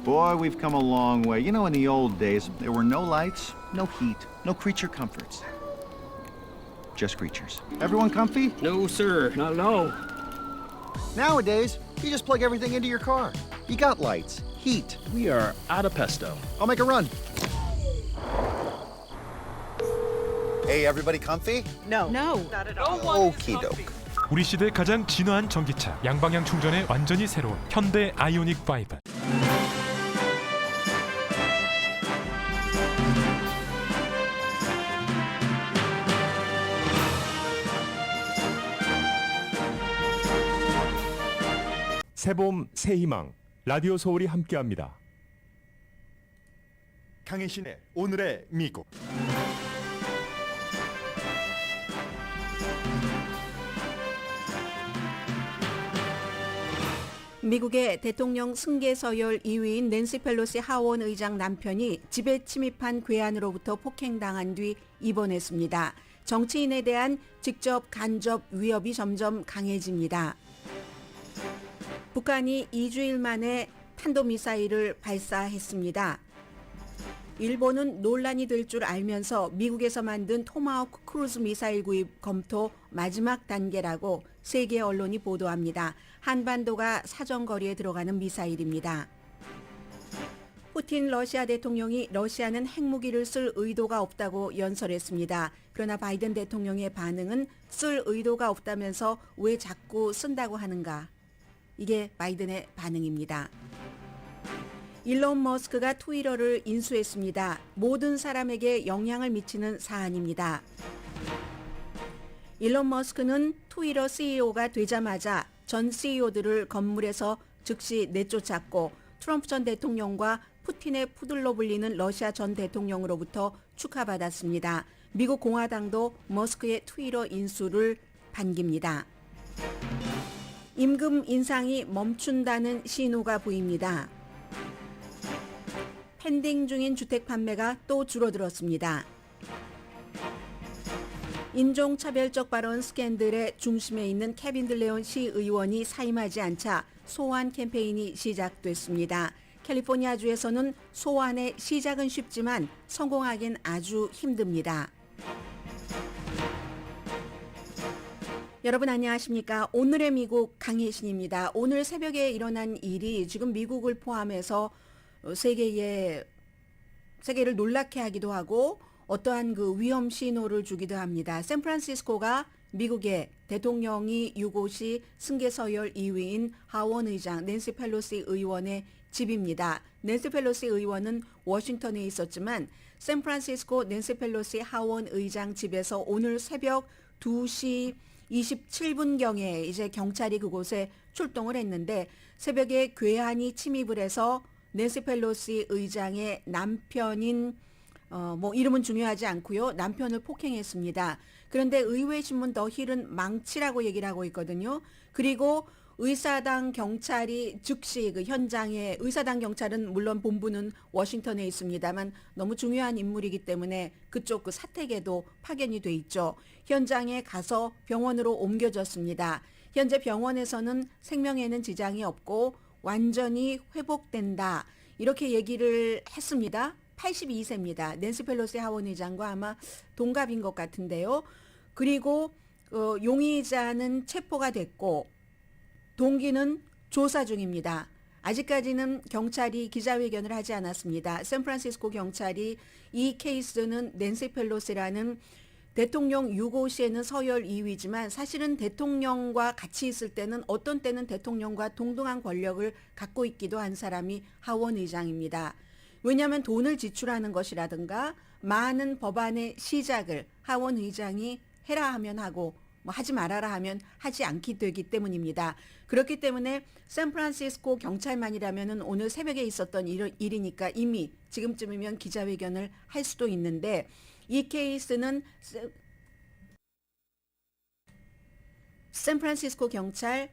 Boy, we've come a long way. You know, in the old days, there were no lights, no heat, no creature comforts. Just creatures. Everyone comfy? No, sir. No. Nowadays, you just plug everything into your car. You got lights, heat. We are out of pesto. I'll make a run. Hey, everybody comfy? No. Okie doke. 우리 시대 가장 진화한 전기차, 양방향 충전에 완전히 새로운 현대 아이오닉 5. 새봄 새희망 라디오 서울이 함께합니다. 강혜신의 오늘의 미국. 미국의 대통령 승계 서열 2위인 낸시 펠로시 하원 의장 남편이 집에 침입한 괴한으로부터 폭행당한 뒤 입원했습니다. 정치인에 대한 직접 간접 위협이 점점 강해집니다. 북한이 2주일 만에 탄도미사일을 발사했습니다. 일본은 논란이 될 줄 알면서 미국에서 만든 토마호크 크루즈 미사일 구입 검토 마지막 단계라고 세계 언론이 보도합니다. 한반도가 사정거리에 들어가는 미사일입니다. 푸틴 러시아 대통령이 러시아는 핵무기를 쓸 의도가 없다고 연설했습니다. 그러나 바이든 대통령의 반응은 쓸 의도가 없다면서 왜 자꾸 쓴다고 하는가? 이게 바이든의 반응입니다. 일론 머스크가 트위터를 인수했습니다. 모든 사람에게 영향을 미치는 사안입니다. 일론 머스크는 트위터 CEO가 되자마자 전 CEO들을 건물에서 즉시 내쫓았고 트럼프 전 대통령과 푸틴의 푸들로 불리는 러시아 전 대통령으로부터 축하받았습니다. 미국 공화당도 머스크의 트위터 인수를 반깁니다. 임금 인상이 멈춘다는 신호가 보입니다. 펜딩 중인 주택 판매가 또 줄어들었습니다. 인종차별적 발언 스캔들의 중심에 있는 케빈 들레온 시의원이 사임하지 않자 소환 캠페인이 시작됐습니다. 캘리포니아주에서는 소환의 시작은 쉽지만 성공하긴 아주 힘듭니다. 여러분 안녕하십니까? 오늘의 미국 강혜신입니다. 오늘 새벽에 일어난 일이 지금 미국을 포함해서 세계를 놀라게 하기도 하고 어떠한 그 위험 신호를 주기도 합니다. 샌프란시스코가 미국의 대통령이 유고시 승계 서열 2위인 하원 의장 낸시 펠로시 의원의 집입니다. 낸시 펠로시 의원은 워싱턴에 있었지만 샌프란시스코 낸시 펠로시 하원 의장 집에서 오늘 새벽 2시 27분경에 이제 경찰이 그곳에 출동을 했는데 새벽에 괴한이 침입을 해서 낸시 펠로시 의장의 남편인 이름은 중요하지 않고요. 남편을 폭행했습니다. 그런데 의회신문 더 힐은 망치라고 얘기를 하고 있거든요. 그리고 의사당 경찰이 즉시 그 현장에 의사당 경찰은 물론 본부는 워싱턴에 있습니다만 너무 중요한 인물이기 때문에 그쪽 그 사택에도 파견이 돼 있죠. 현장에 가서 병원으로 옮겨졌습니다. 현재 병원에서는 생명에는 지장이 없고 완전히 회복된다. 이렇게 얘기를 했습니다. 82세입니다. 낸시 펠로시 하원 의장과 아마 동갑인 것 같은데요. 그리고 용의자는 체포가 됐고 동기는 조사 중입니다. 아직까지는 경찰이 기자회견을 하지 않았습니다. 샌프란시스코 경찰이 이 케이스는 낸시 펠로시라는 대통령 유고시에는 서열 2위지만 사실은 대통령과 같이 있을 때는 어떤 때는 대통령과 동등한 권력을 갖고 있기도 한 사람이 하원 의장입니다. 왜냐하면 돈을 지출하는 것이라든가 많은 법안의 시작을 하원 의장이 해라 하면 하고 하지 말아라 하면 하지 않기 되기 때문입니다. 그렇기 때문에 샌프란시스코 경찰만이라면 오늘 새벽에 있었던 일이니까 이미 지금쯤이면 기자회견을 할 수도 있는데 이 케이스는 샌프란시스코 경찰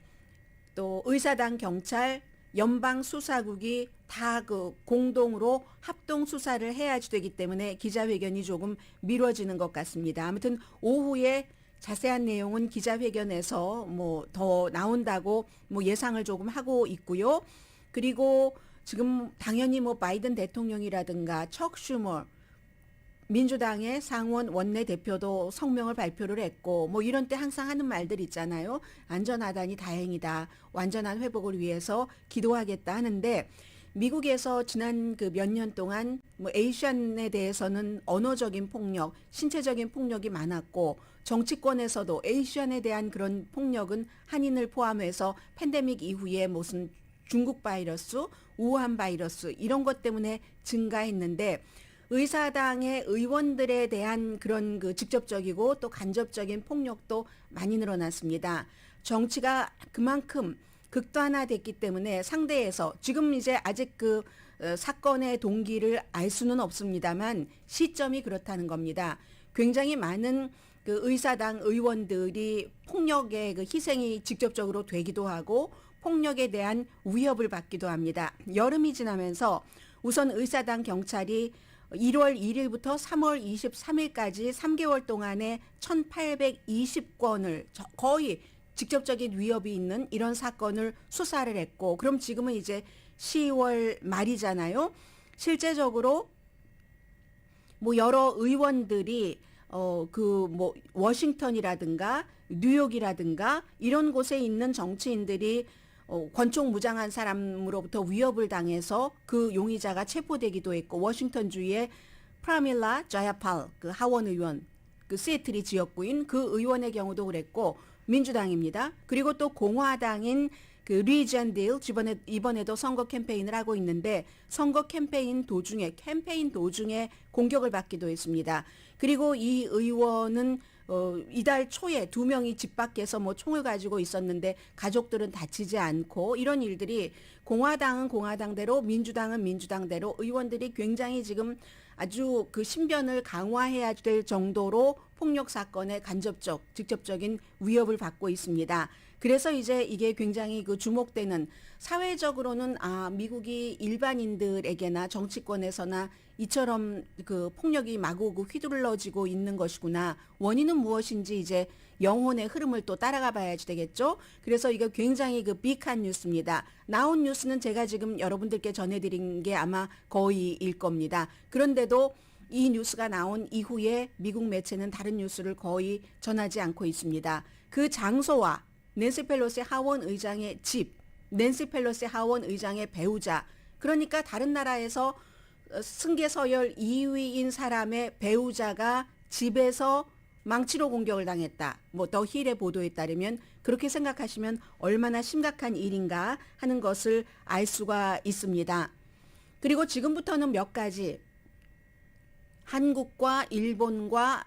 또 의사당 경찰 연방수사국이 다 그 공동으로 합동 수사를 해야지 되기 때문에 기자회견이 조금 미뤄지는 것 같습니다. 아무튼 오후에 자세한 내용은 기자회견에서 더 나온다고 예상을 조금 하고 있고요. 그리고 지금 당연히 뭐 바이든 대통령이라든가 척 슈머 민주당의 상원 원내대표도 성명을 발표를 했고 뭐 이런 때 항상 하는 말들 있잖아요. 안전하다니 다행이다. 완전한 회복을 위해서 기도하겠다 하는데 미국에서 지난 그 몇 년 동안 뭐 에이션에 대해서는 언어적인 폭력, 신체적인 폭력이 많았고 정치권에서도 에이션에 대한 그런 폭력은 한인을 포함해서 팬데믹 이후에 무슨 중국 바이러스, 우한 바이러스 이런 것 때문에 증가했는데 의사당의 의원들에 대한 그런 그 직접적이고 또 간접적인 폭력도 많이 늘어났습니다. 정치가 그만큼 극단화됐기 때문에 상대에서 지금 이제 아직 그 사건의 동기를 알 수는 없습니다만 시점이 그렇다는 겁니다. 굉장히 많은 그 의사당 의원들이 폭력의 그 희생이 직접적으로 되기도 하고 폭력에 대한 위협을 받기도 합니다. 여름이 지나면서 우선 의사당 경찰이 1월 1일부터 3월 23일까지 3개월 동안에 1820건을 거의 직접적인 위협이 있는 이런 사건을 수사를 했고 그럼 지금은 이제 10월 말이잖아요. 실제적으로 뭐 여러 의원들이 그 뭐 워싱턴이라든가 뉴욕이라든가 이런 곳에 있는 정치인들이 권총 무장한 사람으로부터 위협을 당해서 그 용의자가 체포되기도 했고 워싱턴주의 프라밀라 자야팔 그 하원 의원 그 시애틀이 지역구인 그 의원의 경우도 그랬고 민주당입니다. 그리고 또 공화당인 그 리젠딜 이번에도 선거 캠페인을 하고 있는데 선거 캠페인 도중에 공격을 받기도 했습니다. 그리고 이 의원은 이달 초에 2명이 집 밖에서 뭐 총을 가지고 있었는데 가족들은 다치지 않고 이런 일들이 공화당은 공화당대로 민주당은 민주당대로 의원들이 굉장히 지금 아주 그 신변을 강화해야 될 정도로 폭력 사건에 직접적인 위협을 받고 있습니다. 그래서 이제 이게 굉장히 그 주목되는 사회적으로는 미국이 일반인들에게나 정치권에서나 이처럼 그 폭력이 마구 휘둘러지고 있는 것이구나. 원인은 무엇인지 이제 영혼의 흐름을 또 따라가 봐야지 되겠죠. 그래서 이거 굉장히 그 빅한 뉴스입니다. 나온 뉴스는 제가 지금 여러분들께 전해드린 게 아마 거의일 겁니다. 그런데도 이 뉴스가 나온 이후에 미국 매체는 다른 뉴스를 거의 전하지 않고 있습니다. 그 장소와 낸시 펠로시 하원 의장의 집, 낸시 펠로시 하원 의장의 배우자, 그러니까 다른 나라에서 승계 서열 2위인 사람의 배우자가 집에서 망치로 공격을 당했다. 뭐 더 힐의 보도에 따르면 그렇게 생각하시면 얼마나 심각한 일인가 하는 것을 알 수가 있습니다. 그리고 지금부터는 몇 가지 한국과 일본과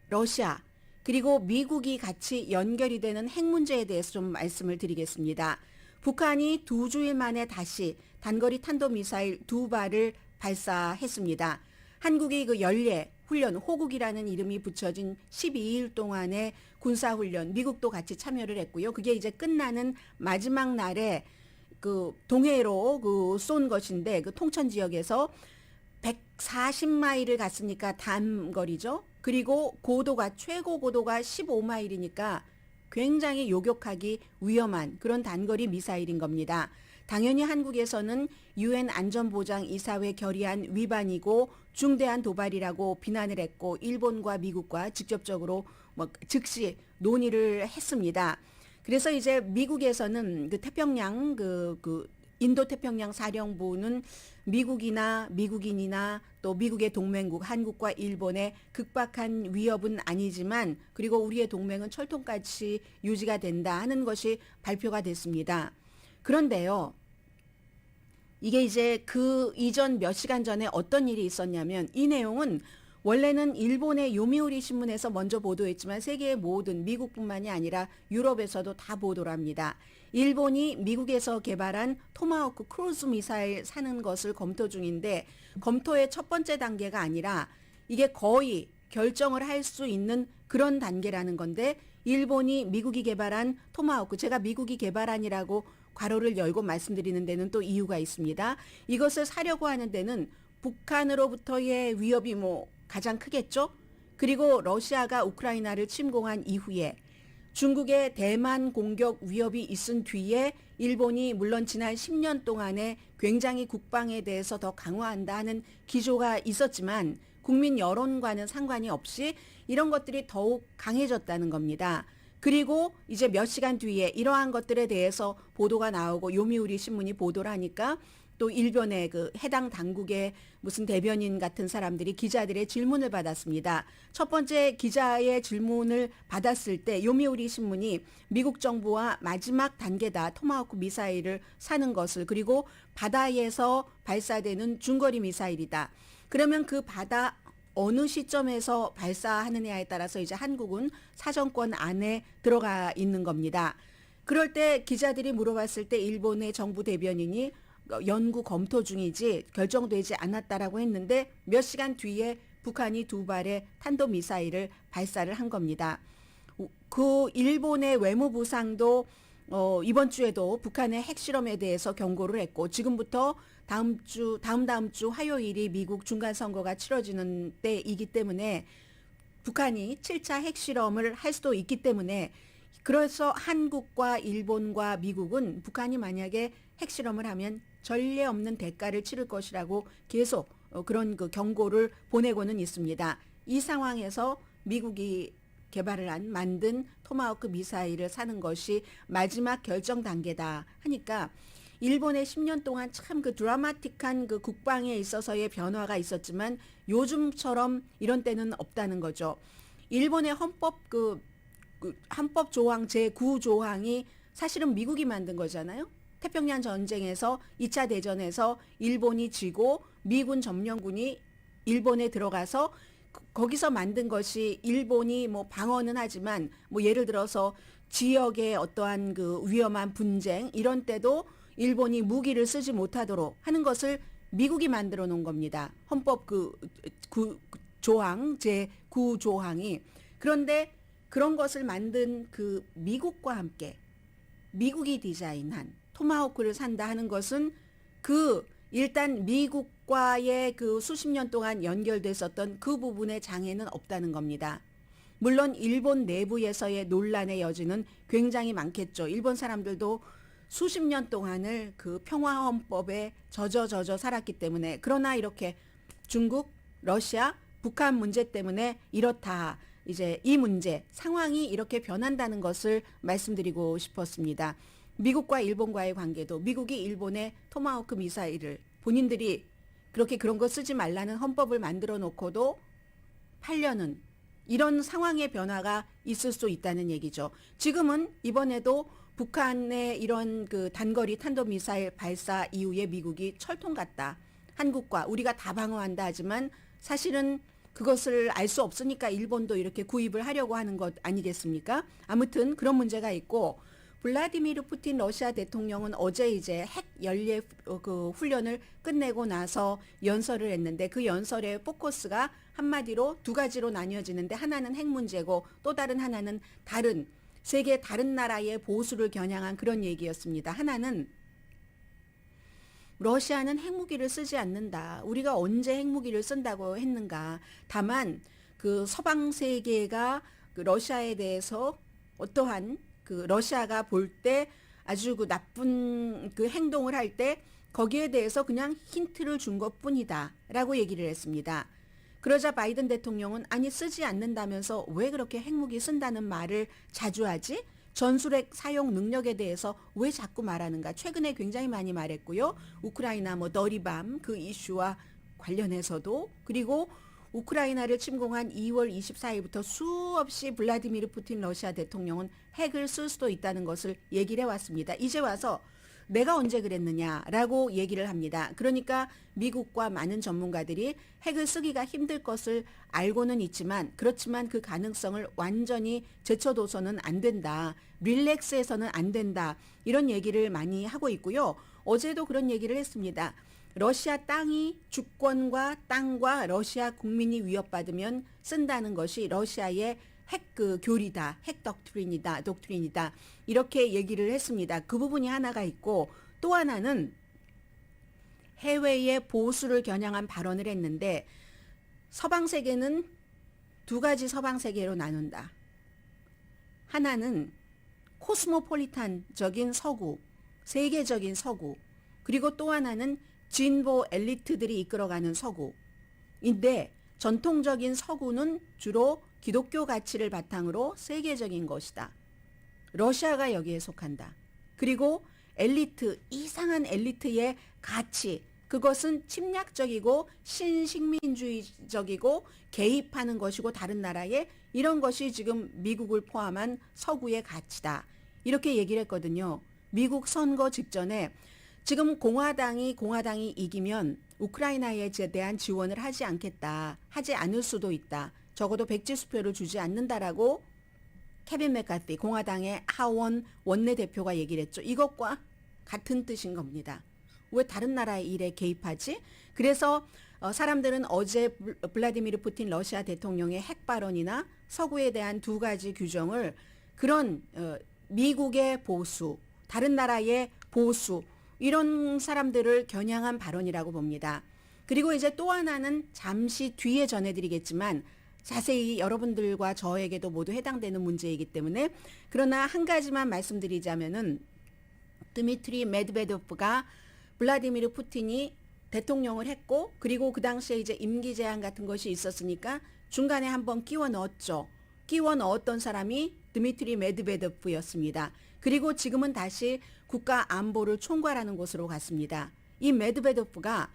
러시아 그리고 미국이 같이 연결이 되는 핵 문제에 대해서 좀 말씀을 드리겠습니다. 북한이 2주일 만에 다시 단거리 탄도미사일 2발을 발사했습니다. 한국이 그 연례 훈련 호국이라는 이름이 붙여진 12일 동안의 군사훈련 미국도 같이 참여를 했고요. 그게 이제 끝나는 마지막 날에 그 동해로 그 쏜 것인데 그 통천 지역에서 140마일을 갔으니까 단거리죠. 그리고 최고 고도가 15마일이니까 굉장히 요격하기 위험한 그런 단거리 미사일인 겁니다. 당연히 한국에서는 UN 안전보장이사회 결의안 위반이고 중대한 도발이라고 비난을 했고 일본과 미국과 직접적으로 즉시 논의를 했습니다. 그래서 이제 미국에서는 그 태평양 그 인도 태평양 사령부는 미국이나 미국인이나 또 미국의 동맹국 한국과 일본의 극박한 위협은 아니지만 그리고 우리의 동맹은 철통같이 유지가 된다 하는 것이 발표가 됐습니다. 그런데요. 이게 이제 그 이전 몇 시간 전에 어떤 일이 있었냐면 이 내용은 원래는 일본의 요미우리 신문에서 먼저 보도했지만 세계의 모든 미국뿐만이 아니라 유럽에서도 다 보도를 합니다. 일본이 미국에서 개발한 토마호크 크루즈 미사일 사는 것을 검토 중인데 검토의 첫 번째 단계가 아니라 이게 거의 결정을 할 수 있는 그런 단계라는 건데 일본이 미국이 개발한 토마호크 제가 미국이 개발한이라고 괄호를 열고 말씀드리는 데는 또 이유가 있습니다. 이것을 사려고 하는 데는 북한으로부터의 위협이 가장 크겠죠. 그리고 러시아가 우크라이나를 침공한 이후에 중국의 대만 공격 위협이 있은 뒤에 일본이 물론 지난 10년 동안에 굉장히 국방에 대해서 더 강화한다 하는 기조가 있었지만 국민 여론과는 상관이 없이 이런 것들이 더욱 강해졌다는 겁니다. 그리고 이제 몇 시간 뒤에 이러한 것들에 대해서 보도가 나오고 요미우리 신문이 보도를 하니까 또 일본의 그 해당 당국의 무슨 대변인 같은 사람들이 기자들의 질문을 받았습니다. 첫 번째 기자의 질문을 받았을 때 요미우리 신문이 미국 정부와 마지막 단계다 토마호크 미사일을 사는 것을, 그리고 바다에서 발사되는 중거리 미사일이다. 그러면 그 바다 어느 시점에서 발사하느냐에 따라서 이제 한국은 사정권 안에 들어가 있는 겁니다. 그럴 때 기자들이 물어봤을 때 일본의 정부 대변인이 연구 검토 중이지 결정되지 않았다라고 했는데 몇 시간 뒤에 북한이 2발의 탄도미사일을 발사를 한 겁니다. 그 일본의 외무부상도 이번 주에도 북한의 핵실험에 대해서 경고를 했고, 지금부터 다음 주 화요일이 미국 중간선거가 치러지는 때이기 때문에 북한이 7차 핵실험을 할 수도 있기 때문에, 그래서 한국과 일본과 미국은 북한이 만약에 핵실험을 하면 전례 없는 대가를 치를 것이라고 계속 그런 그 경고를 보내고는 있습니다. 이 상황에서 미국이 만든 토마호크 미사일을 사는 것이 마지막 결정 단계다 하니까 일본의 10년 동안 참 그 드라마틱한 그 국방에 있어서의 변화가 있었지만 요즘처럼 이런 때는 없다는 거죠. 일본의 헌법 조항 제9조항이 사실은 미국이 만든 거잖아요. 태평양 전쟁에서 2차 대전에서 일본이 지고 미군 점령군이 일본에 들어가서 거기서 만든 것이, 일본이 뭐 방어는 하지만 뭐 예를 들어서 지역의 어떠한 그 위험한 분쟁 이런 때도 일본이 무기를 쓰지 못하도록 하는 것을 미국이 만들어 놓은 겁니다. 헌법 조항 제9조항이. 그런데 그런 것을 만든 그 미국과 함께 미국이 디자인한 토마호크를 산다 하는 것은 일단 미국과의 그 수십 년 동안 연결됐었던 그 부분의 장애는 없다는 겁니다. 물론 일본 내부에서의 논란의 여지는 굉장히 많겠죠. 일본 사람들도 수십 년 동안을 그 평화헌법에 젖어 살았기 때문에. 그러나 이렇게 중국, 러시아, 북한 문제 때문에 이렇다. 이제 이 문제, 상황이 이렇게 변한다는 것을 말씀드리고 싶었습니다. 미국과 일본과의 관계도, 미국이 일본의 토마호크 미사일을 본인들이 그렇게 그런 거 쓰지 말라는 헌법을 만들어 놓고도 팔려는 이런 상황의 변화가 있을 수 있다는 얘기죠. 지금은 이번에도 북한의 이런 그 단거리 탄도미사일 발사 이후에 미국이 철통 같다. 한국과 우리가 다 방어한다 하지만 사실은 그것을 알 수 없으니까 일본도 이렇게 구입을 하려고 하는 것 아니겠습니까? 아무튼 그런 문제가 있고, 블라디미르 푸틴 러시아 대통령은 어제 이제 핵 연례 그 훈련을 끝내고 나서 연설을 했는데, 그 연설의 포커스가 한마디로 두 가지로 나뉘어지는데, 하나는 핵 문제고 또 다른 하나는 세계 다른 나라의 보수를 겨냥한 그런 얘기였습니다. 하나는 러시아는 핵무기를 쓰지 않는다. 우리가 언제 핵무기를 쓴다고 했는가. 다만 그 서방 세계가 그 러시아에 대해서 어떠한 그 러시아가 볼 때 아주 그 나쁜 그 행동을 할 때 거기에 대해서 그냥 힌트를 준 것뿐이다 라고 얘기를 했습니다. 그러자 바이든 대통령은 아니 쓰지 않는다면서 왜 그렇게 핵무기 쓴다는 말을 자주 하지? 전술핵 사용 능력에 대해서 왜 자꾸 말하는가? 최근에 굉장히 많이 말했고요. 우크라이나 너리밤 그 이슈와 관련해서도, 그리고 우크라이나를 침공한 2월 24일부터 수없이 블라디미르 푸틴 러시아 대통령은 핵을 쓸 수도 있다는 것을 얘기를 해왔습니다. 이제 와서 내가 언제 그랬느냐라고 얘기를 합니다. 그러니까 미국과 많은 전문가들이 핵을 쓰기가 힘들 것을 알고는 있지만, 그렇지만 그 가능성을 완전히 제쳐둬서는 안 된다. 릴렉스해서는 안 된다. 이런 얘기를 많이 하고 있고요. 어제도 그런 얘기를 했습니다. 러시아 땅이 주권과 땅과 러시아 국민이 위협받으면 쓴다는 것이 러시아의 핵 교리다, 핵 독트린이다. 이렇게 얘기를 했습니다. 그 부분이 하나가 있고, 또 하나는 해외의 보수를 겨냥한 발언을 했는데, 서방 세계는 두 가지 서방 세계로 나눈다. 하나는 코스모폴리탄적인 서구, 세계적인 서구, 그리고 또 하나는 진보 엘리트들이 이끌어가는 서구인데 전통적인 서구는 주로 기독교 가치를 바탕으로 세계적인 것이다. 러시아가 여기에 속한다. 그리고 엘리트, 이상한 엘리트의 가치, 그것은 침략적이고 신식민주의적이고 개입하는 것이고 다른 나라에 이런 것이 지금 미국을 포함한 서구의 가치다. 이렇게 얘기를 했거든요. 미국 선거 직전에 지금 공화당이 이기면 우크라이나에 대한 지원을 하지 않겠다. 하지 않을 수도 있다. 적어도 백지 수표를 주지 않는다라고 케빈 맥카티 공화당의 하원 원내대표가 얘기를 했죠. 이것과 같은 뜻인 겁니다. 왜 다른 나라의 일에 개입하지? 그래서 사람들은 어제 블라디미르 푸틴 러시아 대통령의 핵 발언이나 서구에 대한 두 가지 규정을 그런 미국의 보수, 다른 나라의 보수 이런 사람들을 겨냥한 발언이라고 봅니다. 그리고 이제 또 하나는 잠시 뒤에 전해드리겠지만 자세히 여러분들과 저에게도 모두 해당되는 문제이기 때문에 그러나 한 가지만 말씀드리자면은 드미트리 메드베도프가 블라디미르 푸틴이 대통령을 했고 그리고 그 당시에 이제 임기 제한 같은 것이 있었으니까 중간에 한번 끼워 넣었죠. 끼워 넣었던 사람이 드미트리 메드베도프였습니다. 그리고 지금은 다시 국가 안보를 총괄하는 곳으로 갔습니다. 이 메드베도프가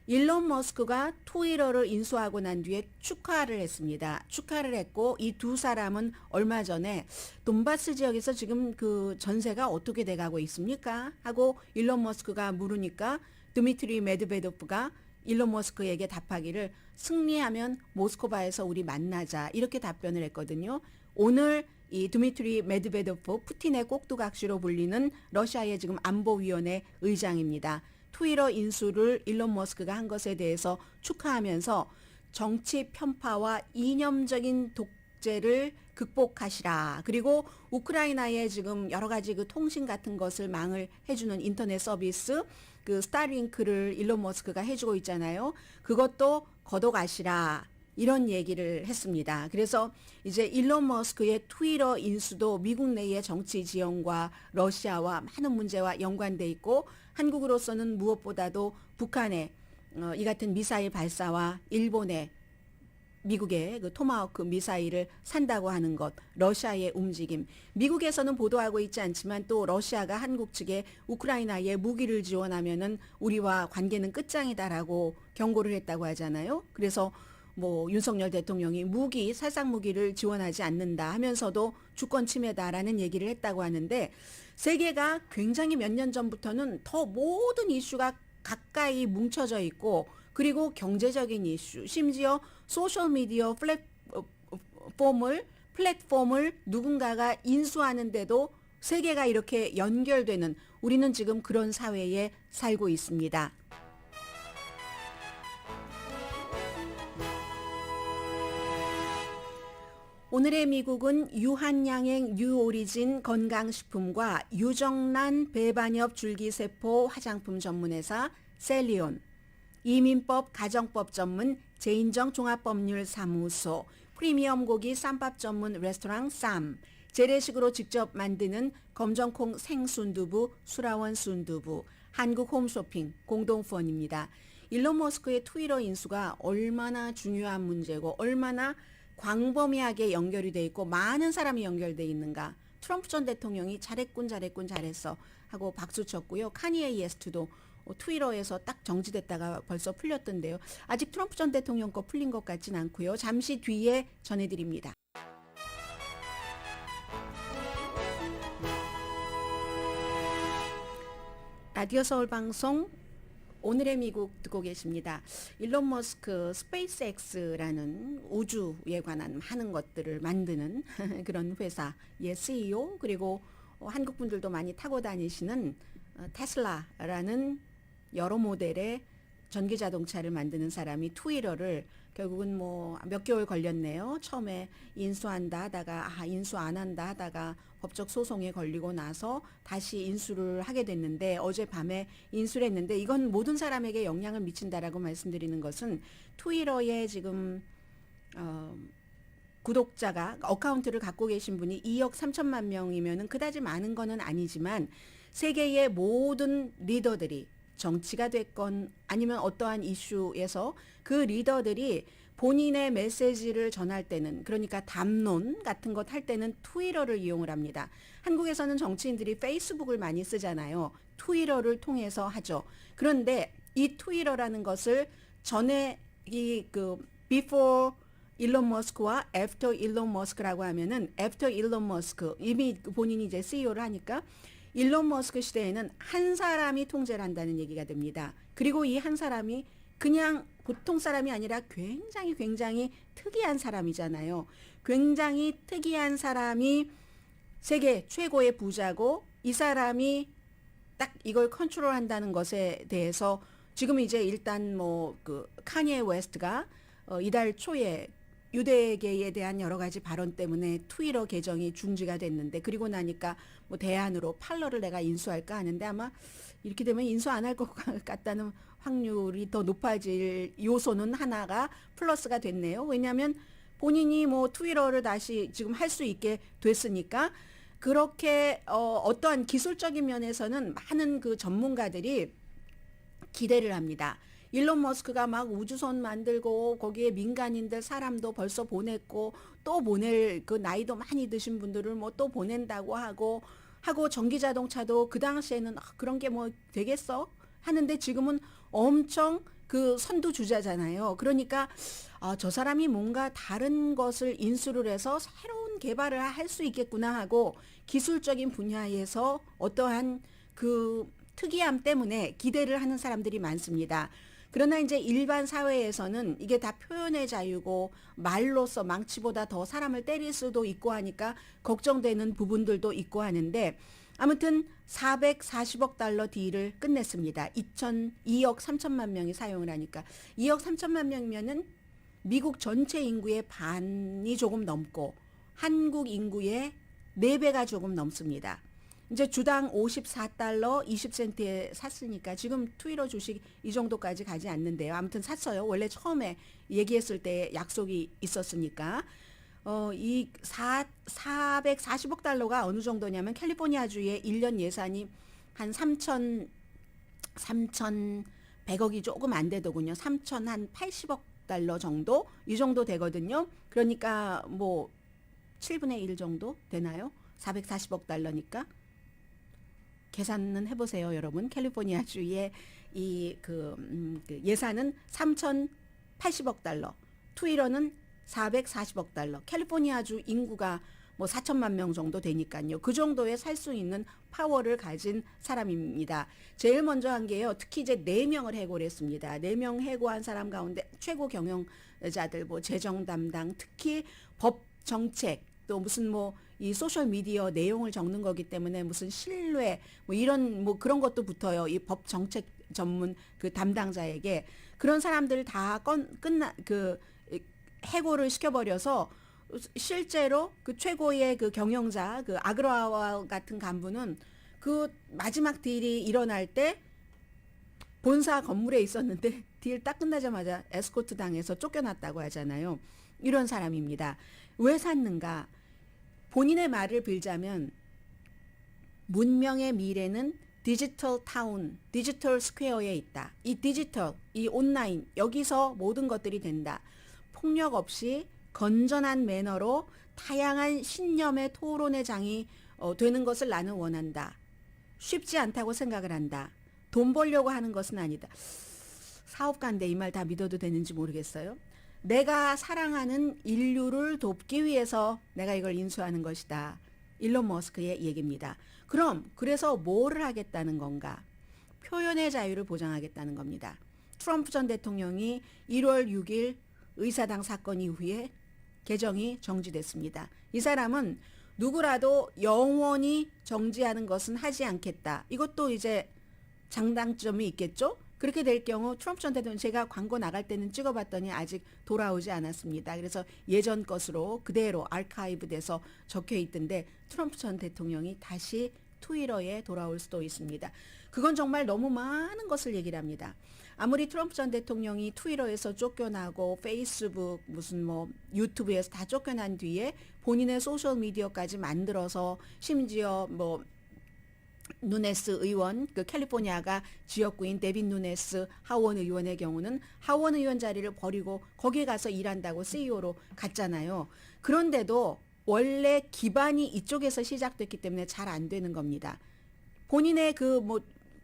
일론 머스크가 트위터를 인수하고 난 뒤에 축하를 했습니다. 축하를 했고 이 두 사람은 얼마 전에 돈바스 지역에서 지금 그 전세가 어떻게 돼가고 있습니까? 하고 일론 머스크가 물으니까 드미트리 메드베도프가 일론 머스크에게 답하기를 승리하면 모스크바에서 우리 만나자 이렇게 답변을 했거든요. 오늘 이 드미트리 메드베도프 푸틴의 꼭두각시로 불리는 러시아의 지금 안보위원회 의장입니다. 트위터 인수를 일론 머스크가 한 것에 대해서 축하하면서 정치 편파와 이념적인 독재를 극복하시라. 그리고 우크라이나에 지금 여러 가지 그 통신 같은 것을 망을 해주는 인터넷 서비스 그 스타링크를 일론 머스크가 해주고 있잖아요. 그것도 걷어가시라. 이런 얘기를 했습니다. 그래서 이제 일론 머스크의 트위터 인수도 미국 내의 정치 지형과 러시아와 많은 문제와 연관돼 있고 한국으로서는 무엇보다도 북한의 이 같은 미사일 발사와 일본의 미국의 그 토마호크 미사일을 산다고 하는 것, 러시아의 움직임. 미국에서는 보도하고 있지 않지만 또 러시아가 한국 측에 우크라이나에 무기를 지원하면은 우리와 관계는 끝장이다라고 경고를 했다고 하잖아요. 그래서 뭐 윤석열 대통령이 살상 무기를 지원하지 않는다 하면서도 주권 침해다라는 얘기를 했다고 하는데 세계가 굉장히 몇 년 전부터는 더 모든 이슈가 가까이 뭉쳐져 있고 그리고 경제적인 이슈, 심지어 소셜미디어 플랫폼을 누군가가 인수하는데도 세계가 이렇게 연결되는 우리는 지금 그런 사회에 살고 있습니다. 오늘의 미국은 유한양행 뉴오리진 건강식품과 유정란 배반엽 줄기세포 화장품 전문회사 셀리온, 이민법 가정법 전문 제인정 종합법률사무소, 프리미엄 고기 쌈밥 전문 레스토랑 쌈, 재래식으로 직접 만드는 검정콩 생순두부 수라원 순두부, 한국 홈쇼핑 공동후원입니다. 일론 머스크의 트위터 인수가 얼마나 중요한 문제고 얼마나 광범위하게 연결이 돼 있고 많은 사람이 연결돼 있는가. 트럼프 전 대통령이 잘했어 하고 박수 쳤고요. 카니에 이스트도 트위터에서 딱 정지됐다가 벌써 풀렸던데요. 아직 트럼프 전 대통령 거 풀린 것 같진 않고요. 잠시 뒤에 전해드립니다. 라디오 서울 방송 오늘의 미국 듣고 계십니다. 일론 머스크 스페이스X라는 우주에 관한 많은 것들을 만드는 그런 회사의 CEO 그리고 한국 분들도 많이 타고 다니시는 테슬라라는 여러 모델의 전기 자동차를 만드는 사람이 트위터를 결국은 뭐 몇 개월 걸렸네요. 처음에 인수한다 하다가 인수 안 한다 하다가 법적 소송에 걸리고 나서 다시 인수를 하게 됐는데 어젯밤에 인수를 했는데 이건 모든 사람에게 영향을 미친다라고 말씀드리는 것은 트위터에 지금 구독자가 어카운트를 갖고 계신 분이 2억 3천만 명이면은 그다지 많은 거는 아니지만 세계의 모든 리더들이 정치가 됐건 아니면 어떠한 이슈에서 그 리더들이 본인의 메시지를 전할 때는 그러니까 담론 같은 것 할 때는 트위터를 이용을 합니다. 한국에서는 정치인들이 페이스북을 많이 쓰잖아요. 트위터를 통해서 하죠. 그런데 이 트위터라는 것을 전에 before 일론 머스크와 애프터 일론 머스크라고 하면은 애프터 일론 머스크 이미 본인이 이제 CEO를 하니까 일론 머스크 시대에는 한 사람이 통제를 한다는 얘기가 됩니다. 그리고 이 한 사람이 그냥 보통 사람이 아니라 굉장히 특이한 사람이잖아요. 굉장히 특이한 사람이 세계 최고의 부자고 이 사람이 딱 이걸 컨트롤한다는 것에 대해서 지금 이제 일단 뭐 그 카니에 웨스트가 이달 초에 유대계에 대한 여러 가지 발언 때문에 트위터 계정이 중지가 됐는데 그리고 나니까 뭐 대안으로 팔러를 내가 인수할까 하는데 아마 이렇게 되면 인수 안 할 것 같다는 확률이 더 높아질 요소는 하나가 플러스가 됐네요. 왜냐하면 본인이 뭐 트위터를 다시 지금 할 수 있게 됐으니까 그렇게 어떠한 기술적인 면에서는 많은 그 전문가들이 기대를 합니다. 일론 머스크가 막 우주선 만들고 거기에 민간인들 사람도 벌써 보냈고 또 보낼 그 나이도 많이 드신 분들을 뭐 또 보낸다고 하고 전기 자동차도 그 당시에는 그런 게 뭐 되겠어 하는데 지금은 엄청 그 선두주자잖아요. 그러니까 저 사람이 뭔가 다른 것을 인수를 해서 새로운 개발을 할 수 있겠구나 하고 기술적인 분야에서 어떠한 그 특이함 때문에 기대를 하는 사람들이 많습니다. 그러나 이제 일반 사회에서는 이게 다 표현의 자유고 말로써 망치보다 더 사람을 때릴 수도 있고 하니까 걱정되는 부분들도 있고 하는데 아무튼 440억 달러 딜을 끝냈습니다. 2억 3천만 명이 사용을 하니까 2억 3천만 명이면은 미국 전체 인구의 반이 조금 넘고 한국 인구의 4배가 조금 넘습니다. 이제 주당 54달러 20센트에 샀으니까 지금 트위터 주식 이 정도까지 가지 않는데요. 아무튼 샀어요. 원래 처음에 얘기했을 때 약속이 있었으니까. 이 440억 달러가 어느 정도냐면 캘리포니아주의 1년 예산이 한 3,100억이 조금 안 되더군요. 3,080억 달러 정도? 이 정도 되거든요. 그러니까 뭐 7분의 1 정도 되나요? 440억 달러니까. 계산은 해보세요, 여러분. 캘리포니아주의 그 예산은 3,080억 달러, 트위터는 440억 달러. 캘리포니아주 인구가 뭐 4천만 명 정도 되니까요. 그 정도에 살 수 있는 파워를 가진 사람입니다. 제일 먼저 한 게요. 특히 이제 4명을 해고를 했습니다. 4명 해고한 사람 가운데 최고 경영자들, 뭐 재정 담당, 특히 법 정책, 또 무슨 뭐 이 소셜 미디어 내용을 적는 거기 때문에 무슨 신뢰 뭐 이런 뭐 그런 것도 붙어요. 이 법 정책 전문 그 담당자에게 그런 사람들 다 해고를 시켜버려서 실제로 그 최고의 그 경영자 그 아그라와 같은 간부는 그 마지막 딜이 일어날 때 본사 건물에 있었는데 딜 딱 끝나자마자 에스코트 당해서 쫓겨났다고 하잖아요. 이런 사람입니다. 왜 샀는가? 본인의 말을 빌자면 문명의 미래는 디지털 타운, 디지털 스퀘어에 있다. 이 디지털, 이 온라인, 여기서 모든 것들이 된다. 폭력 없이 건전한 매너로 다양한 신념의 토론의 장이 되는 것을 나는 원한다. 쉽지 않다고 생각을 한다. 돈 벌려고 하는 것은 아니다. 사업가인데 이 말 다 믿어도 되는지 모르겠어요. 내가 사랑하는 인류를 돕기 위해서 내가 이걸 인수하는 것이다. 일론 머스크의 얘기입니다. 그래서 뭐를 하겠다는 건가? 표현의 자유를 보장하겠다는 겁니다. 트럼프 전 대통령이 1월 6일 의사당 사건 이후에 계정이 정지됐습니다. 이 사람은 누구라도 영원히 정지하는 것은 하지 않겠다. 이것도 이제 장단점이 있겠죠? 그렇게 될 경우 트럼프 전 대통령 제가 광고 나갈 때는 찍어봤더니 아직 돌아오지 않았습니다. 그래서 예전 것으로 그대로 아카이브 돼서 적혀 있던데 트럼프 전 대통령이 다시 트위터에 돌아올 수도 있습니다. 그건 정말 너무 많은 것을 얘기를 합니다. 아무리 트럼프 전 대통령이 트위터에서 쫓겨나고 페이스북 무슨 뭐 유튜브에서 다 쫓겨난 뒤에 본인의 소셜 미디어까지 만들어서 심지어 뭐 누네스 의원, 그 캘리포니아가 지역구인 데빈 누네스 하원 의원의 경우는 하원 의원 자리를 버리고 거기에 가서 일한다고 CEO로 갔잖아요. 그런데도 원래 기반이 이쪽에서 시작됐기 때문에 잘 안 되는 겁니다. 본인의 그 뭐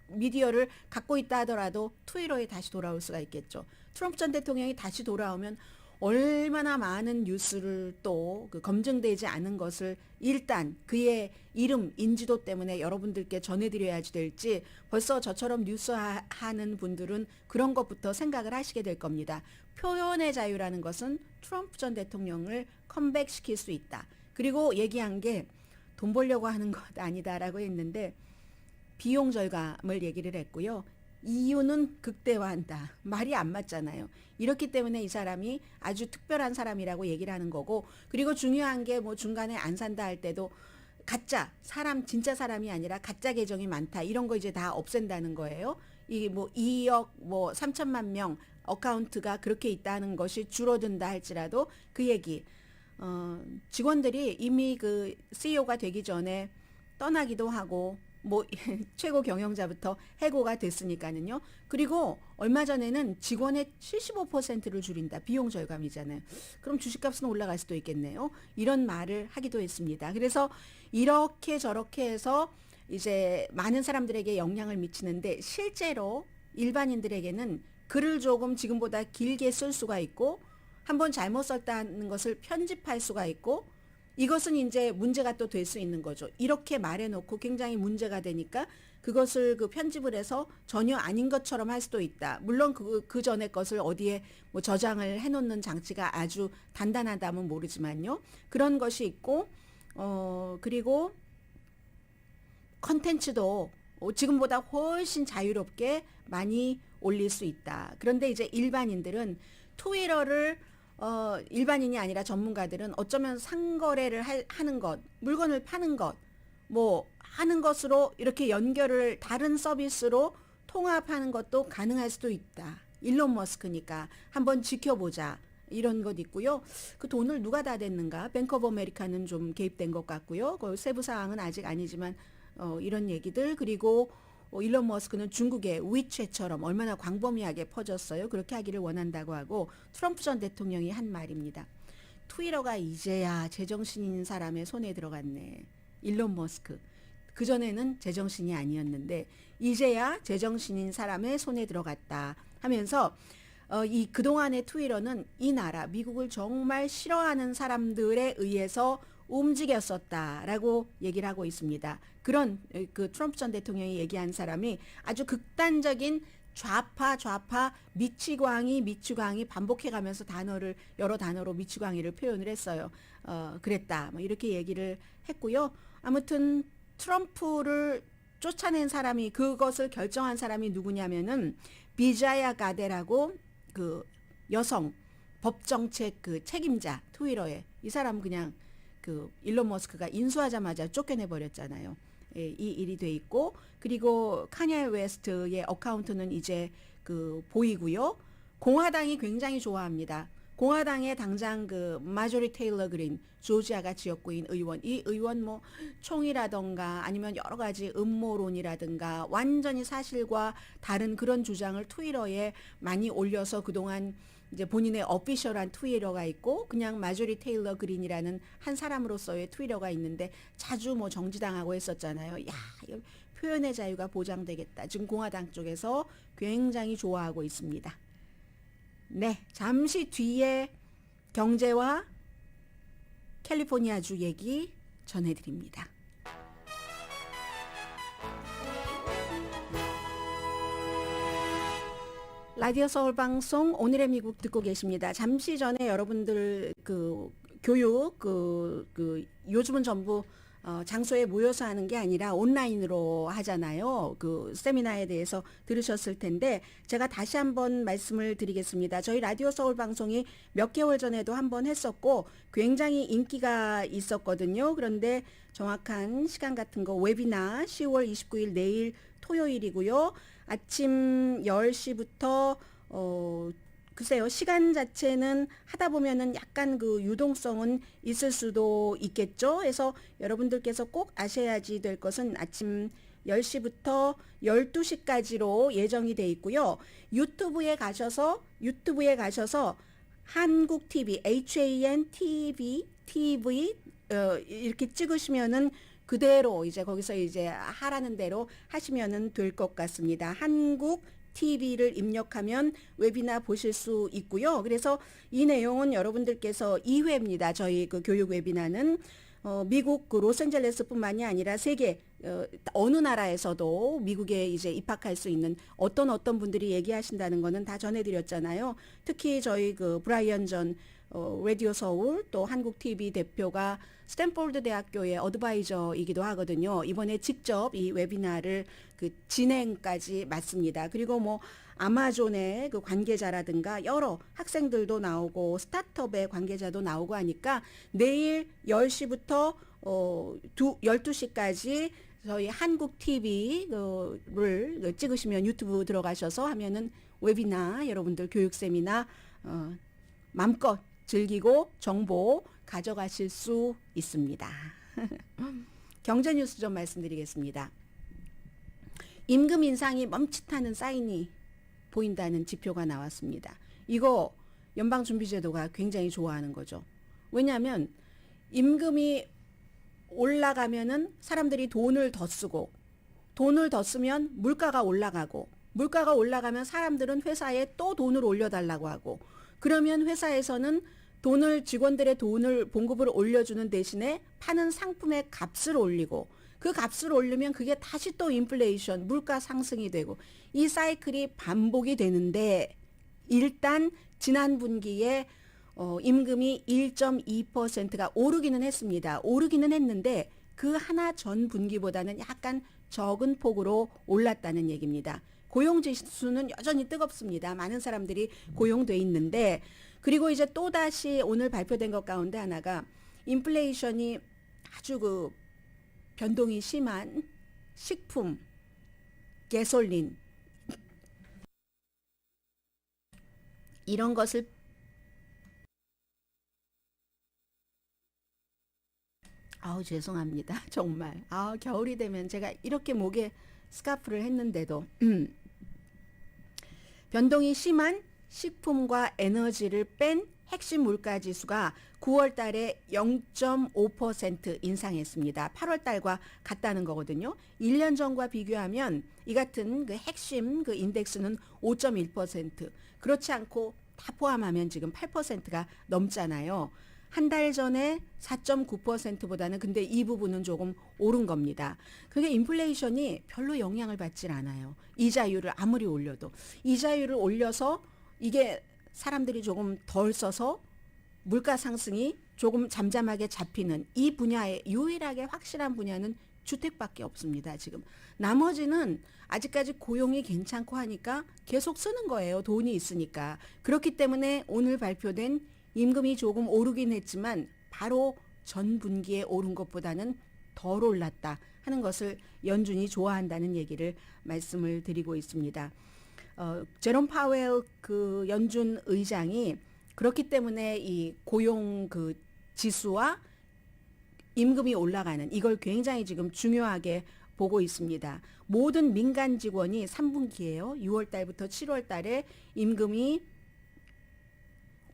미디어를 갖고 있다 하더라도 트위터에 다시 돌아올 수가 있겠죠. 트럼프 전 대통령이 다시 돌아오면 얼마나 많은 뉴스를 또 그 검증되지 않은 것을 일단 그의 이름, 인지도 때문에 여러분들께 전해드려야지 될지 벌써 저처럼 뉴스 하는 분들은 그런 것부터 생각을 하시게 될 겁니다. 표현의 자유라는 것은 트럼프 전 대통령을 컴백시킬 수 있다. 그리고 얘기한 게 돈 벌려고 하는 것 아니다라고 했는데 비용 절감을 얘기를 했고요. 이유는 극대화한다. 말이 안 맞잖아요. 이렇기 때문에 이 사람이 아주 특별한 사람이라고 얘기를 하는 거고, 그리고 중요한 게 뭐 중간에 안 산다 할 때도 가짜 사람, 진짜 사람이 아니라 가짜 계정이 많다. 이런 거 이제 다 없앤다는 거예요. 이 뭐 2억 뭐 3천만 명 어카운트가 그렇게 있다는 것이 줄어든다 할지라도 그 얘기. 직원들이 이미 그 CEO가 되기 전에 떠나기도 하고 뭐 최고 경영자부터 해고가 됐으니까는요. 그리고 얼마 전에는 직원의 75%를 줄인다. 비용 절감이잖아요. 그럼 주식값은 올라갈 수도 있겠네요. 이런 말을 하기도 했습니다. 그래서 이렇게 저렇게 해서 이제 많은 사람들에게 영향을 미치는데 실제로 일반인들에게는 글을 조금 지금보다 길게 쓸 수가 있고 한번 잘못 썼다는 것을 편집할 수가 있고 이것은 이제 문제가 또 될 수 있는 거죠. 이렇게 말해놓고 굉장히 문제가 되니까 그것을 그 편집을 해서 전혀 아닌 것처럼 할 수도 있다. 물론 그 전에 것을 어디에 뭐 저장을 해놓는 장치가 아주 단단하다면 모르지만요. 그런 것이 있고, 그리고 컨텐츠도 지금보다 훨씬 자유롭게 많이 올릴 수 있다. 그런데 이제 일반인들은 트위터를 일반인이 아니라 전문가들은 어쩌면 상거래를 하는 것, 물건을 파는 것, 뭐 하는 것으로 이렇게 연결을 다른 서비스로 통합하는 것도 가능할 수도 있다. 일론 머스크니까 한번 지켜보자. 이런 것 있고요. 그 돈을 누가 다 댔는가? 뱅크 오브 아메리카는 좀 개입된 것 같고요. 그 세부 사항은 아직 아니지만 이런 얘기들. 그리고 일론 머스크는 중국의 위챗처럼 얼마나 광범위하게 퍼졌어요. 그렇게 하기를 원한다고 하고 트럼프 전 대통령이 한 말입니다. 트위터가 이제야 제정신인 사람의 손에 들어갔네. 일론 머스크. 그전에는 제정신이 아니었는데 이제야 제정신인 사람의 손에 들어갔다 하면서 이 그동안의 트위터는 이 나라 미국을 정말 싫어하는 사람들에 의해서 움직였었다라고 얘기를 하고 있습니다. 그런 그 트럼프 전 대통령이 얘기한 사람이 아주 극단적인 좌파 미치광이 반복해가면서 여러 단어로 미치광이를 표현을 했어요. 그랬다. 뭐 이렇게 얘기를 했고요. 아무튼 트럼프를 쫓아낸 사람이 그것을 결정한 사람이 누구냐면은 비자야 가데라고 그 여성 법정책 그 책임자 트위터에 이 사람 그냥 그 일론 머스크가 인수하자마자 쫓겨내 버렸잖아요. 예, 이 일이 돼 있고 그리고 카니에 웨스트의 어카운트는 이제 그 보이고요. 공화당이 굉장히 좋아합니다. 공화당의 당장 그 마조리 테일러 그린 조지아가 지역구인 의원 이 의원 뭐 총이라던가 아니면 여러 가지 음모론이라든가 완전히 사실과 다른 그런 주장을 트위터에 많이 올려서 그동안 이제 본인의 어피셜한 트위터가 있고 그냥 마조리 테일러 그린이라는 한 사람으로서의 트위터가 있는데 자주 뭐 정지당하고 했었잖아요. 야, 표현의 자유가 보장되겠다. 지금 공화당 쪽에서 굉장히 좋아하고 있습니다. 네, 잠시 뒤에 경제와 캘리포니아주 얘기 전해드립니다. 라디오 서울 방송 오늘의 미국 듣고 계십니다. 잠시 전에 여러분들 그 교육 요즘은 전부 장소에 모여서 하는 게 아니라 온라인으로 하잖아요. 그 세미나에 대해서 들으셨을 텐데 제가 다시 한번 말씀을 드리겠습니다. 저희 라디오 서울 방송이 몇 개월 전에도 한번 했었고 굉장히 인기가 있었거든요. 그런데 정확한 시간 같은 거 웨비나 10월 29일 내일 토요일이고요. 아침 10시부터 글쎄요, 시간 자체는 하다 보면은 약간 그 유동성은 있을 수도 있겠죠. 그래서 여러분들께서 꼭 아셔야지 될 것은 아침 10시부터 12시까지로 예정이 돼 있고요. 유튜브에 가셔서 한국 TV, HAN TV 이렇게 찍으시면은 그대로 이제 거기서 이제 하라는 대로 하시면은 될 것 같습니다. 한국 TV를 입력하면 웨비나 보실 수 있고요. 그래서 이 내용은 여러분들께서 2회입니다. 저희 그 교육 웨비나는 미국 그 로스앤젤레스뿐만이 아니라 세계 어느 나라에서도 미국에 이제 입학할 수 있는 어떤 분들이 얘기하신다는 거는 다 전해드렸잖아요. 특히 저희 그 브라이언 전 라디오 서울 또 한국 TV 대표가 스탠포드 대학교의 어드바이저이기도 하거든요. 이번에 직접 이 웨비나를 그 진행까지 맡습니다. 그리고 뭐 아마존의 그 관계자라든가 여러 학생들도 나오고 스타트업의 관계자도 나오고 하니까 내일 10시부터 12시까지 저희 한국 TV를 찍으시면 유튜브 들어가셔서 하면은 웨비나 여러분들 교육 세미나 마음껏 즐기고 정보 가져가실 수 있습니다. 경제 뉴스 좀 말씀드리겠습니다. 임금 인상이 멈칫하는 사인이 보인다는 지표가 나왔습니다. 이거 연방준비제도가 굉장히 좋아하는 거죠. 왜냐하면 임금이 올라가면은 사람들이 돈을 더 쓰고 돈을 더 쓰면 물가가 올라가고 물가가 올라가면 사람들은 회사에 또 돈을 올려달라고 하고 그러면 회사에서는 직원들의 돈을 봉급을 올려주는 대신에 파는 상품의 값을 올리고 그 값을 올리면 그게 다시 또 인플레이션, 물가 상승이 되고 이 사이클이 반복이 되는데 일단 지난 분기에 임금이 1.2%가 오르기는 했습니다. 오르기는 했는데 그 하나 전 분기보다는 약간 적은 폭으로 올랐다는 얘기입니다. 고용지수는 여전히 뜨겁습니다. 많은 사람들이 고용돼 있는데 그리고 이제 또다시 오늘 발표된 것 가운데 하나가 인플레이션이 아주 그 변동이 심한 식품, 가솔린 이런 것을 죄송합니다. 정말. 겨울이 되면 제가 이렇게 목에 스카프를 했는데도 변동이 심한 식품과 에너지를 뺀 핵심 물가 지수가 9월 달에 0.5% 인상했습니다. 8월 달과 같다는 거거든요. 1년 전과 비교하면 이 같은 그 핵심 그 인덱스는 5.1%. 그렇지 않고 다 포함하면 지금 8%가 넘잖아요. 한 달 전에 4.9%보다는 근데 이 부분은 조금 오른 겁니다. 그게 인플레이션이 별로 영향을 받질 않아요. 이자율을 아무리 올려도. 이자율을 올려서 이게 사람들이 조금 덜 써서 물가 상승이 조금 잠잠하게 잡히는 이 분야에 유일하게 확실한 분야는 주택밖에 없습니다. 지금 나머지는 아직까지 고용이 괜찮고 하니까 계속 쓰는 거예요. 돈이 있으니까. 그렇기 때문에 오늘 발표된 임금이 조금 오르긴 했지만 바로 전 분기에 오른 것보다는 덜 올랐다 하는 것을 연준이 좋아한다는 얘기를 말씀을 드리고 있습니다. 제롬 파웰 그 연준 의장이 그렇기 때문에 이 고용 그 지수와 임금이 올라가는 이걸 굉장히 지금 중요하게 보고 있습니다. 모든 민간 직원이 3분기예요. 6월 달부터 7월 달에 임금이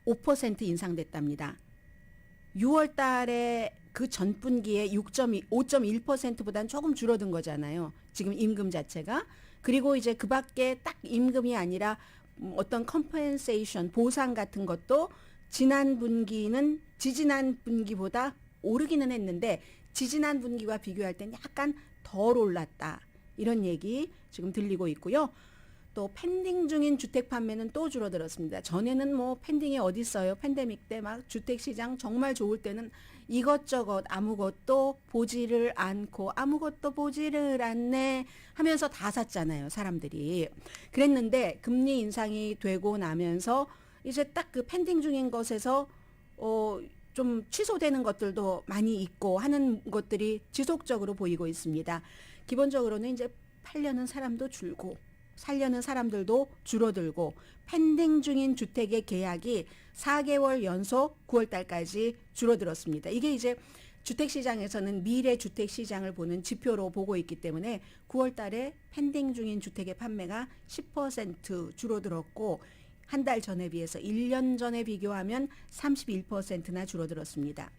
5% 인상됐답니다. 6월 달에 그 전분기에 5.1%보다는 조금 줄어든 거잖아요. 지금 임금 자체가. 그리고 이제 그 밖에 딱 임금이 아니라 어떤 컴펜세이션, 보상 같은 것도 지난 분기는 지지난 분기보다 오르기는 했는데 지지난 분기와 비교할 땐 약간 덜 올랐다. 이런 얘기 지금 들리고 있고요. 또 펜딩 중인 주택 판매는 또 줄어들었습니다. 전에는 뭐 펜딩이 어디 있어요. 팬데믹 때 막 주택 시장 정말 좋을 때는 이것저것 아무것도 보지를 않고 아무것도 보지를 않네 하면서 다 샀잖아요, 사람들이. 그랬는데 금리 인상이 되고 나면서 이제 딱 그 펜딩 중인 것에서 좀 취소되는 것들도 많이 있고 하는 것들이 지속적으로 보이고 있습니다. 기본적으로는 이제 팔려는 사람도 줄고 살려는 사람들도 줄어들고 펜딩 중인 주택의 계약이 4개월 연속 9월 달까지 줄어들었습니다. 이게 이제 주택시장에서는 미래 주택시장을 보는 지표로 보고 있기 때문에 9월 달에 펜딩 중인 주택의 판매가 10% 줄어들었고 한 달 전에 비해서 1년 전에 비교하면 31%나 줄어들었습니다.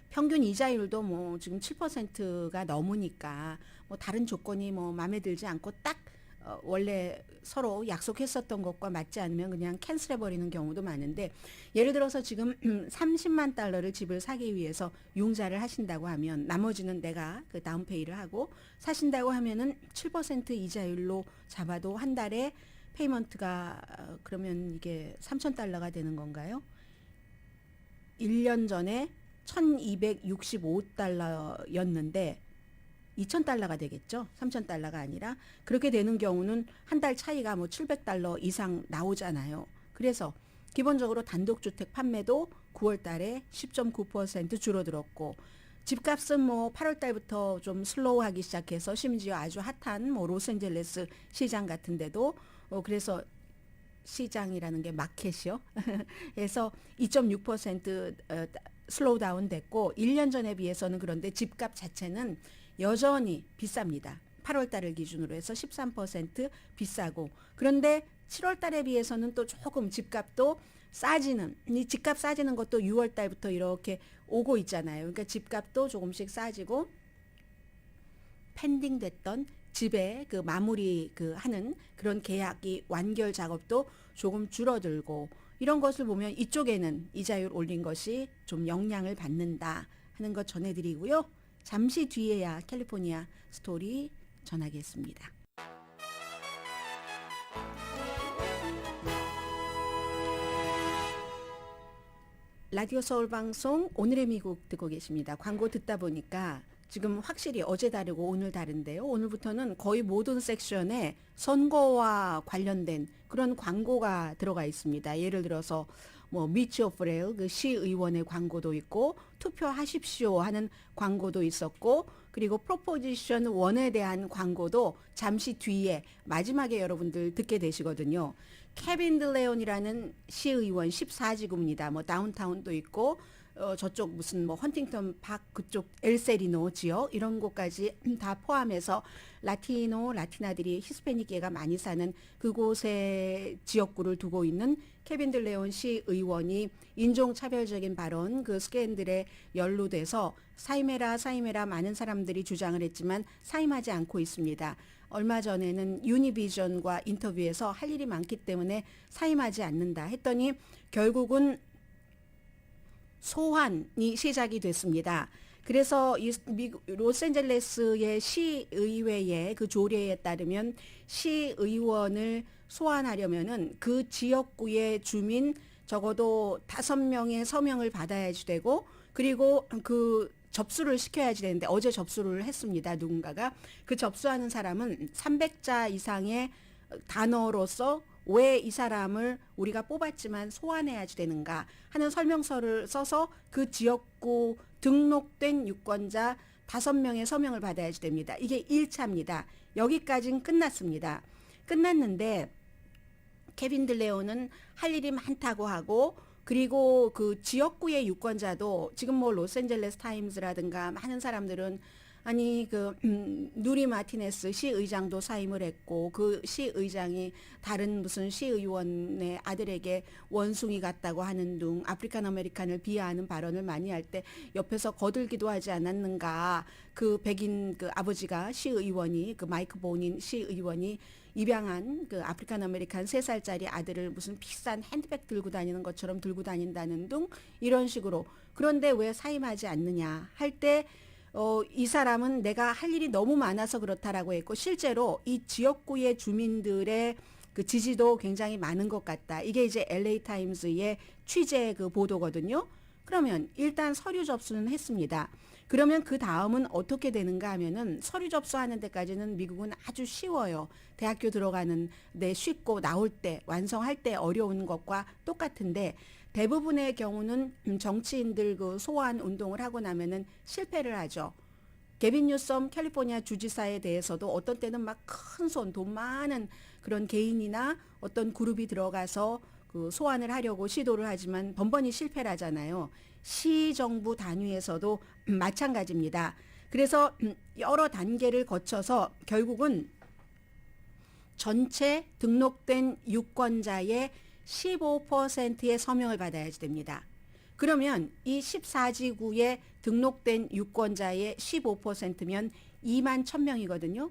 평균 이자율도 뭐 지금 7%가 넘으니까 뭐 다른 조건이 뭐 마음에 들지 않고 딱 원래 서로 약속했었던 것과 맞지 않으면 그냥 캔슬해버리는 경우도 많은데, 예를 들어서 지금 30만 달러를 집을 사기 위해서 융자를 하신다고 하면 나머지는 내가 그 다운페이를 하고 사신다고 하면은 7% 이자율로 잡아도 한 달에 페이먼트가 그러면 이게 3,000달러가 되는 건가요? 1년 전에 1,265달러였는데 2,000달러가 되겠죠. 3,000달러가 아니라. 그렇게 되는 경우는 한 달 차이가 뭐 700달러 이상 나오잖아요. 그래서 기본적으로 단독주택 판매도 9월 달에 10.9% 줄어들었고, 집값은 뭐 8월 달부터 좀 슬로우하기 시작해서 심지어 아주 핫한 뭐 로스앤젤레스 시장 같은 데도 그래서 시장이라는 게 마켓이요. 그래서 2.6% 슬로우 다운 됐고 1년 전에 비해서는 그런데 집값 자체는 여전히 비쌉니다. 8월 달을 기준으로 해서 13% 비싸고, 그런데 7월 달에 비해서는 또 조금 집값도 싸지는, 이 집값 싸지는 것도 6월 달부터 이렇게 오고 있잖아요. 그러니까 집값도 조금씩 싸지고 펜딩 됐던 집에 그 마무리 그 하는 그런 계약이 완결 작업도 조금 줄어들고, 이런 것을 보면 이쪽에는 이자율 올린 것이 좀 영향을 받는다 하는 것 전해드리고요. 잠시 뒤에야 캘리포니아 스토리 전하겠습니다. 라디오 서울 방송 오늘의 미국 듣고 계십니다. 광고 듣다 보니까 지금 확실히 어제 다르고 오늘 다른데요. 오늘부터는 거의 모든 섹션에 선거와 관련된 그런 광고가 들어가 있습니다. 예를 들어서 뭐 미치 오프레일 그 시의원의 광고도 있고, 투표하십시오 하는 광고도 있었고, 그리고 프로포지션 1에 대한 광고도 잠시 뒤에 마지막에 여러분들 듣게 되시거든요. 케빈 들레온이라는 시의원 14지구입니다. 뭐 다운타운도 있고 저쪽 무슨 뭐 헌팅턴 박 그쪽 엘세리노 지역 이런 곳까지 다 포함해서 라티나들이 히스패닉계가 많이 사는 그곳의 지역구를 두고 있는 케빈 들레온 시의원이 인종차별적인 발언 그 스캔들에 연루돼서 사임해라 많은 사람들이 주장을 했지만 사임하지 않고 있습니다. 얼마 전에는 유니비전과 인터뷰에서 할 일이 많기 때문에 사임하지 않는다 했더니 결국은 소환이 시작이 됐습니다. 그래서 이 로스앤젤레스의 시의회의 그 조례에 따르면 시의원을 소환하려면은 그 지역구의 주민 적어도 5명의 서명을 받아야지 되고, 그리고 그 접수를 시켜야지 되는데 어제 접수를 했습니다. 누군가가. 그 접수하는 사람은 300자 이상의 단어로서 왜 이 사람을 우리가 뽑았지만 소환해야지 되는가 하는 설명서를 써서 그 지역구 등록된 유권자 5명의 서명을 받아야지 됩니다. 이게 1차입니다. 여기까지는 끝났습니다. 끝났는데 케빈 들레온은 할 일이 많다고 하고, 그리고 그 지역구의 유권자도 지금 뭐 로스앤젤레스 타임즈라든가 많은 사람들은 아니 그 누리 마티네스 시의장도 사임을 했고, 그 시의장이 다른 무슨 시의원의 아들에게 원숭이 같다고 하는 둥 아프리칸 아메리칸을 비하하는 발언을 많이 할 때 옆에서 거들기도 하지 않았는가. 그 백인 그 아버지가 시의원이 그 마이크 보닌 시의원이 입양한 그 아프리칸 아메리칸 3살짜리 아들을 무슨 비싼 핸드백 들고 다니는 것처럼 들고 다닌다는 둥 이런 식으로. 그런데 왜 사임하지 않느냐 할 때 이 사람은 내가 할 일이 너무 많아서 그렇다라고 했고, 실제로 이 지역구의 주민들의 그 지지도 굉장히 많은 것 같다. 이게 이제 LA 타임즈의 취재 그 보도거든요. 그러면 일단 서류 접수는 했습니다. 그러면 그 다음은 어떻게 되는가 하면은 서류 접수하는 데까지는 미국은 아주 쉬워요. 대학교 들어가는 데 쉽고 나올 때 완성할 때 어려운 것과 똑같은데 대부분의 경우는 정치인들 그 소환 운동을 하고 나면은 실패를 하죠. 게빈 뉴섬 캘리포니아 주지사에 대해서도 어떤 때는 막 큰 돈 많은 그런 개인이나 어떤 그룹이 들어가서 그 소환을 하려고 시도를 하지만 번번이 실패를 하잖아요. 시정부 단위에서도 마찬가지입니다. 그래서 여러 단계를 거쳐서 결국은 전체 등록된 유권자의 15%의 서명을 받아야지 됩니다. 그러면 이 14지구에 등록된 유권자의 15%면 2만 1,000명이거든요.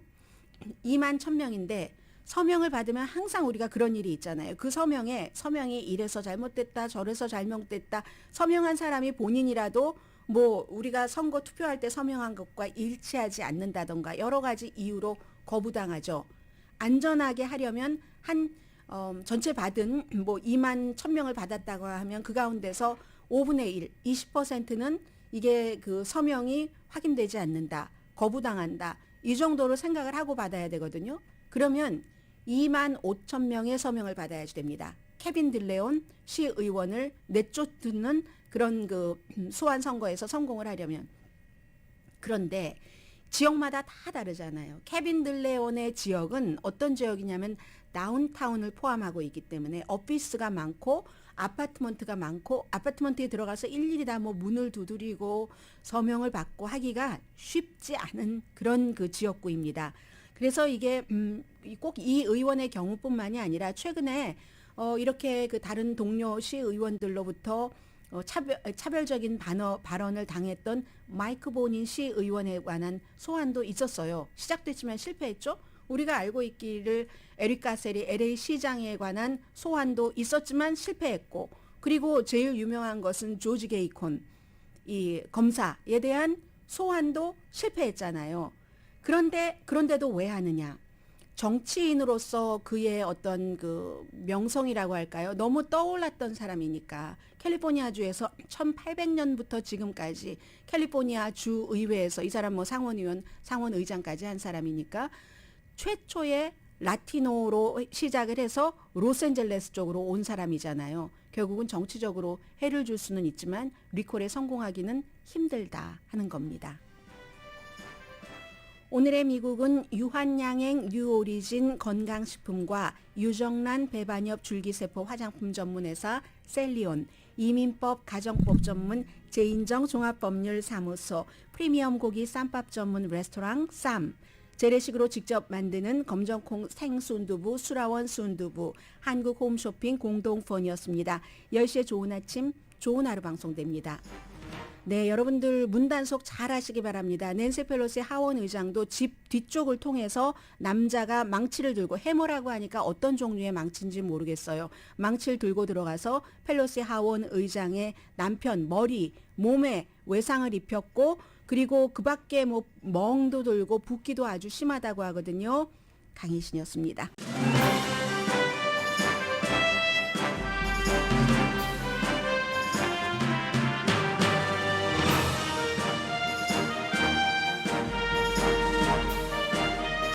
2만 1,000명인데 서명을 받으면 항상 우리가 그런 일이 있잖아요. 그 서명이 이래서 잘못됐다, 저래서 잘못됐다. 서명한 사람이 본인이라도 뭐 우리가 선거 투표할 때 서명한 것과 일치하지 않는다던가 여러 가지 이유로 거부당하죠. 안전하게 하려면 전체 받은 뭐 2만 1,000명을 받았다고 하면 그 가운데서 5분의 1, 20%는 이게 그 서명이 확인되지 않는다, 거부당한다. 이 정도로 생각을 하고 받아야 되거든요. 그러면 2만 5천 명의 서명을 받아야지 됩니다. 케빈 딜레온 시의원을 내쫓는 그런 그 소환 선거에서 성공을 하려면. 그런데 지역마다 다 다르잖아요. 케빈 딜레온의 지역은 어떤 지역이냐면 다운타운을 포함하고 있기 때문에 오피스가 많고 아파트먼트가 많고 아파트먼트에 들어가서 일일이 다 뭐 문을 두드리고 서명을 받고 하기가 쉽지 않은 그런 그 지역구입니다. 그래서 이게 꼭 이 의원의 경우뿐만이 아니라 최근에 이렇게 그 다른 동료 시의원들로부터 차별적인 발언을 당했던 마이크 보닌 시의원에 관한 소환도 있었어요. 시작됐지만 실패했죠. 우리가 알고 있기를 에릭 가셀이 LA 시장에 관한 소환도 있었지만 실패했고, 그리고 제일 유명한 것은 조지 게이콘 이 검사에 대한 소환도 실패했잖아요. 그런데도 왜 하느냐? 정치인으로서 그의 어떤 그 명성이라고 할까요? 너무 떠올랐던 사람이니까. 캘리포니아주에서 1800년부터 지금까지 캘리포니아 주 의회에서 이 사람 뭐 상원의원, 상원의장까지 한 사람이니까 최초의 라티노로 시작을 해서 로스앤젤레스 쪽으로 온 사람이잖아요. 결국은 정치적으로 해를 줄 수는 있지만 리콜에 성공하기는 힘들다 하는 겁니다. 오늘의 미국은 유한양행 뉴오리진 건강식품과 유정란 배반엽 줄기세포 화장품 전문회사 셀리온, 이민법 가정법 전문 제인정 종합법률사무소, 프리미엄 고기 쌈밥 전문 레스토랑 쌈, 재래식으로 직접 만드는 검정콩 생순두부 수라원 순두부, 한국 홈쇼핑 공동폰이었습니다. 10시에 좋은 아침, 좋은 하루 방송됩니다. 네, 여러분들 문단속 잘 하시기 바랍니다. 낸시 펠로시 하원 의장도 집 뒤쪽을 통해서 남자가 망치를 들고, 해머라고 하니까 어떤 종류의 망치인지 모르겠어요. 망치를 들고 들어가서 펠로시 하원 의장의 남편 머리, 몸에 외상을 입혔고, 그리고 그 밖에 뭐 멍도 들고 붓기도 아주 심하다고 하거든요. 강희신이었습니다.